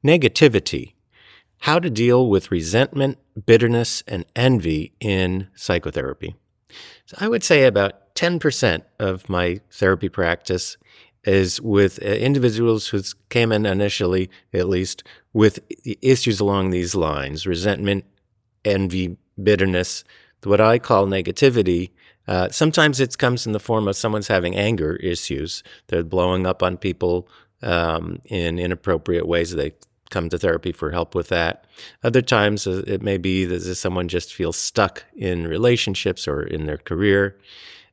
Negativity. How to deal with resentment, bitterness, and envy in psychotherapy. So I would say about 10% of my therapy practice is with individuals who came in initially, at least, with issues along these lines: resentment, envy, bitterness, what I call negativity. Sometimes it comes in the form of someone's having anger issues. They're blowing up on people in inappropriate ways. They come to therapy for help with that. Other times it may be that someone just feels stuck in relationships or in their career.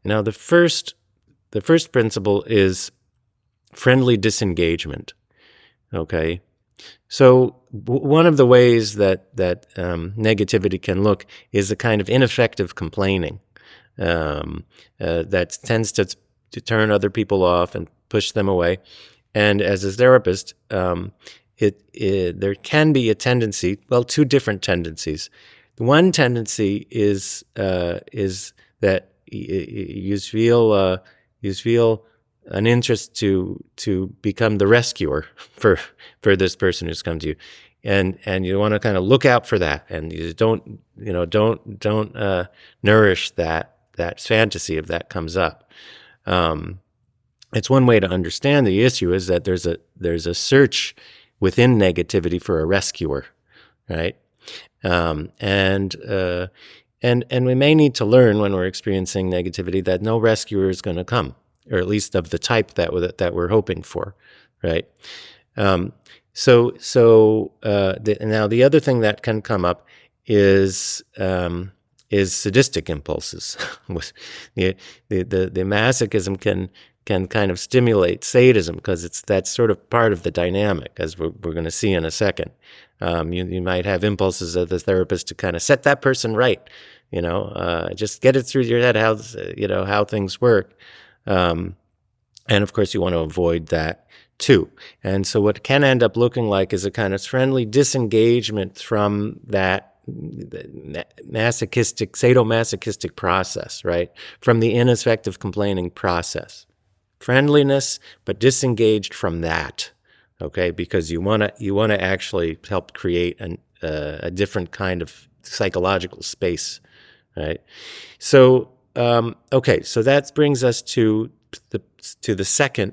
Now, the first principle is friendly disengagement. Okay, so one of the ways that negativity can look is a kind of ineffective complaining that tends to turn other people off and push them away. And as a therapist, there can be a tendency, well, two different tendencies. One tendency is that you feel an interest to become the rescuer for this person who's come to you, and you want to kind of look out for that, and you don't nourish that fantasy if that comes up. It's one way to understand the issue is that there's a search within negativity for a rescuer, right? And we may need to learn when we're experiencing negativity that no rescuer is going to come, or at least of the type that we're hoping for, right? Now the other thing that can come up is sadistic impulses. the masochism can kind of stimulate sadism because that's sort of part of the dynamic, as we're going to see in a second. You might have impulses as the therapist to kind of set that person right, just get it through your head how things work. And of course you want to avoid that too. And so what can end up looking like is a kind of friendly disengagement from that sadomasochistic process, right? From the ineffective complaining process. Friendliness, but disengaged from that, okay? Because you want to actually help create a different kind of psychological space, right? So so that brings us to the second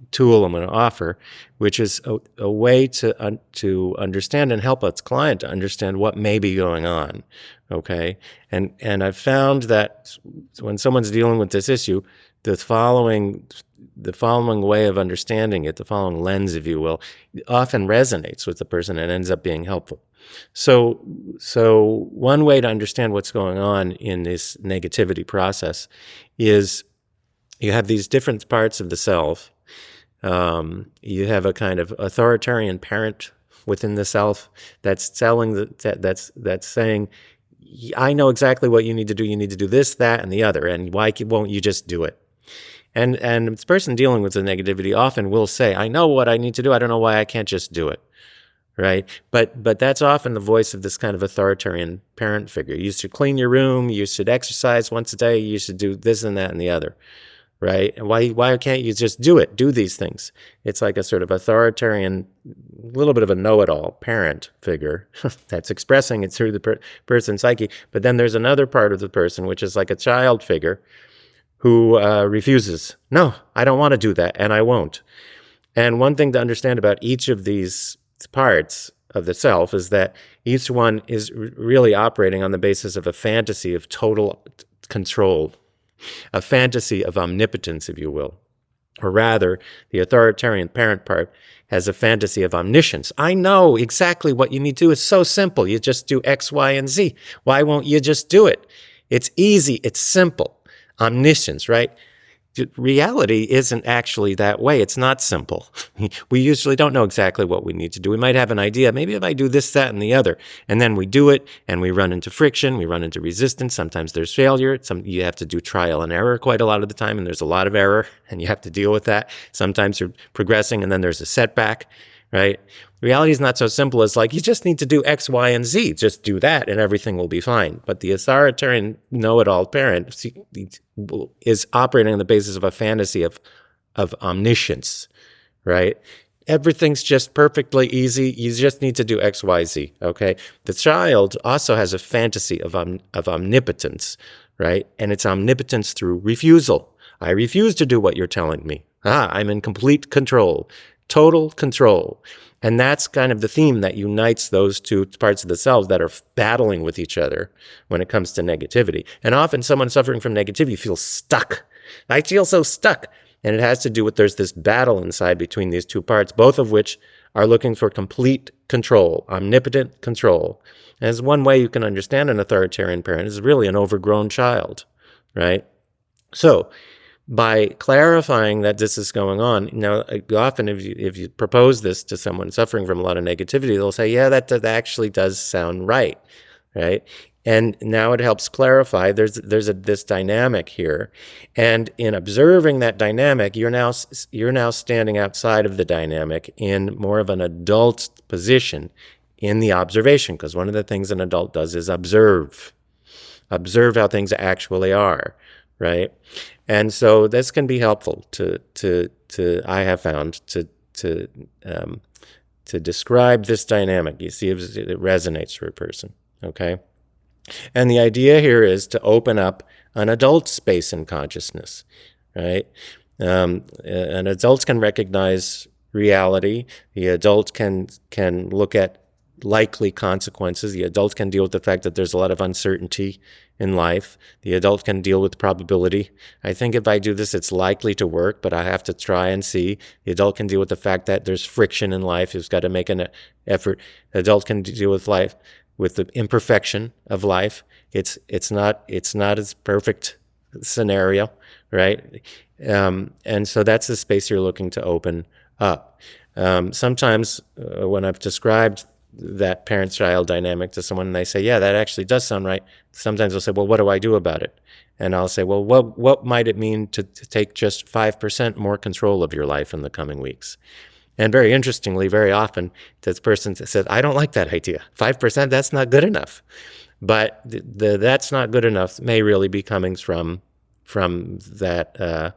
tool I'm going to offer, which is a way to understand and help its client to understand what may be going on. Okay, and I've found that when someone's dealing with this issue, the following way of understanding it, the following lens, if you will, often resonates with the person and ends up being helpful. So one way to understand what's going on in this negativity process is you have these different parts of the self. You have a kind of authoritarian parent within the self that's that's saying, I know exactly what you need to do. You need to do this, that, and the other. And why won't you just do it? And this person dealing with the negativity often will say, I know what I need to do. I don't know why I can't just do it. Right? But that's often the voice of this kind of authoritarian parent figure. You should clean your room. You should exercise once a day. You should do this and that and the other. Right? And why can't you just do it? Do these things. It's like a sort of authoritarian, little bit of a know-it-all parent figure that's expressing it through the person's psyche. But then there's another part of the person, which is like a child figure who refuses. No, I don't want to do that, and I won't. And one thing to understand about each of these parts of the self is that each one is really operating on the basis of a fantasy of total control, a fantasy of omnipotence, if you will. Or rather, the authoritarian parent part has a fantasy of omniscience. I know exactly what you need to do. It's so simple. You just do X, Y, and Z. Why won't you just do it? It's easy. It's simple. Omniscience, right? Reality isn't actually that way. It's not simple. We usually don't know exactly what we need to do. We might have an idea. Maybe if I do this, that, and the other, and then we do it, and we run into friction. We run into resistance. Sometimes there's failure. You have to do trial and error quite a lot of the time, and there's a lot of error, and you have to deal with that. Sometimes you're progressing, and then there's a setback, right? Reality is not so simple as like, you just need to do X, Y, and Z. Just do that, and everything will be fine. But the authoritarian know-it-all parent is operating on the basis of a fantasy of omniscience, right? Everything's just perfectly easy. You just need to do X, Y, Z. Okay. The child also has a fantasy of omnipotence, right? And it's omnipotence through refusal. I refuse to do what you're telling me. I'm in complete control, total control. And that's kind of the theme that unites those two parts of the self that are battling with each other when it comes to negativity. And often someone suffering from negativity feels stuck. I feel so stuck. And it has to do with there's this battle inside between these two parts, both of which are looking for complete control, omnipotent control. And as one way you can understand an authoritarian parent is really an overgrown child, right? So by clarifying that this is going on, now often if you propose this to someone suffering from a lot of negativity, they'll say, yeah, that actually does sound right, right? And now it helps clarify there's this dynamic here, and in observing that dynamic, you're now standing outside of the dynamic in more of an adult position in the observation, because one of the things an adult does is observe how things actually are, right? And so this can be helpful to I have found to describe this dynamic. You see if it resonates for a person, okay? And the idea here is to open up an adult space in consciousness, right? An adult can recognize reality. The adult can look at likely consequences. The adult can deal with the fact that there's a lot of uncertainty in life. The adult can deal with probability. I think if I do this, it's likely to work, but I have to try and see. The adult can deal with the fact that there's friction in life. He's got to make an effort. The adult can deal with life, with the imperfection of life. It's not as perfect scenario, right? And so that's the space you're looking to open up. Sometimes when I've described that parent-child dynamic to someone and they say, yeah, that actually does sound right, sometimes they'll say, well, what do I do about it? And I'll say, well, what might it mean to take just 5% more control of your life in the coming weeks? And very interestingly, very often, this person says, I don't like that idea. 5%, that's not good enough. But that's not good enough may really be coming from that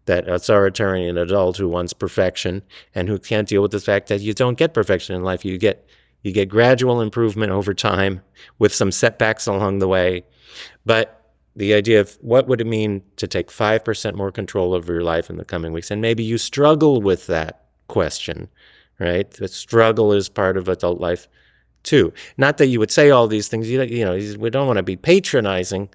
authoritarian adult who wants perfection and who can't deal with the fact that you don't get perfection in life. You get gradual improvement over time with some setbacks along the way. But the idea of what would it mean to take 5% more control over your life in the coming weeks, and maybe you struggle with that question, right? The struggle is part of adult life too. Not that you would say all these things, you know, we don't want to be patronizing,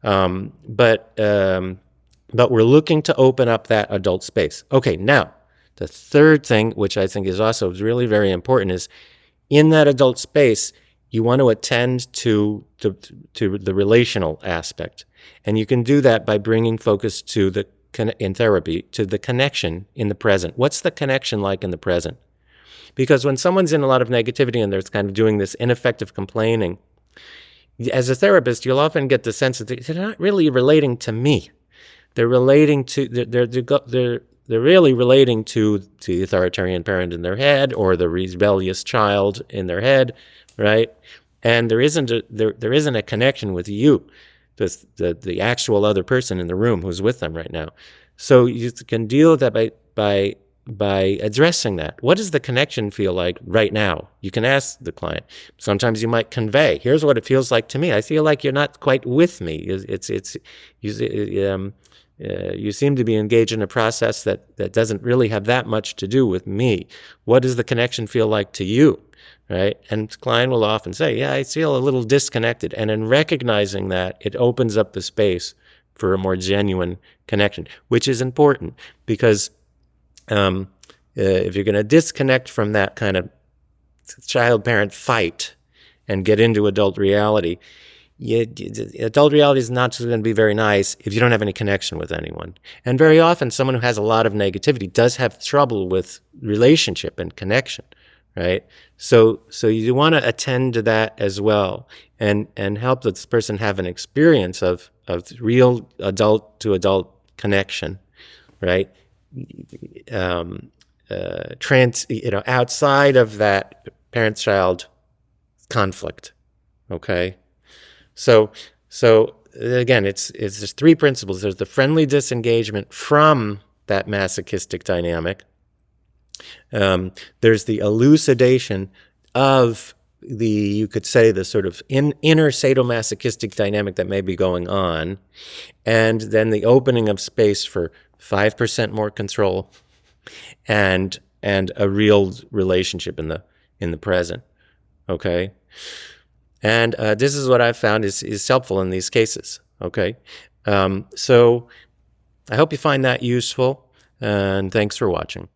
but we're looking to open up that adult space. Okay, now, the third thing, which I think is also really very important, is in that adult space, you want to attend to the relational aspect. And you can do that by bringing focus to in therapy, to the connection in the present. What's the connection like in the present? Because when someone's in a lot of negativity and they're kind of doing this ineffective complaining, as a therapist, you'll often get the sense that they're not really relating to me. They're relating to they're really relating to the authoritarian parent in their head or the rebellious child in their head, right? And there isn't a connection with you, the actual other person in the room who's with them right now. So you can deal with that by addressing that. What does the connection feel like right now? You can ask the client. Sometimes you might convey, here's what it feels like to me. I feel like you're not quite with me. You seem to be engaged in a process that doesn't really have that much to do with me. What does the connection feel like to you? Right? And the client will often say, yeah, I feel a little disconnected. And in recognizing that, it opens up the space for a more genuine connection, which is important because if you're going to disconnect from that kind of child-parent fight and get into adult reality, adult reality is not going to be very nice if you don't have any connection with anyone. And very often, someone who has a lot of negativity does have trouble with relationship and connection, right? So you want to attend to that as well and help this person have an experience of real adult-to-adult connection, right? Outside of that parent-child conflict, okay? So again, it's just three principles. There's the friendly disengagement from that masochistic dynamic. There's the elucidation of you could say, the sort of inner sadomasochistic dynamic that may be going on, and then the opening of space for 5% more control and a real relationship in the present. Okay, and this is what I've found is helpful in these cases. Okay, so I hope you find that useful, and thanks for watching.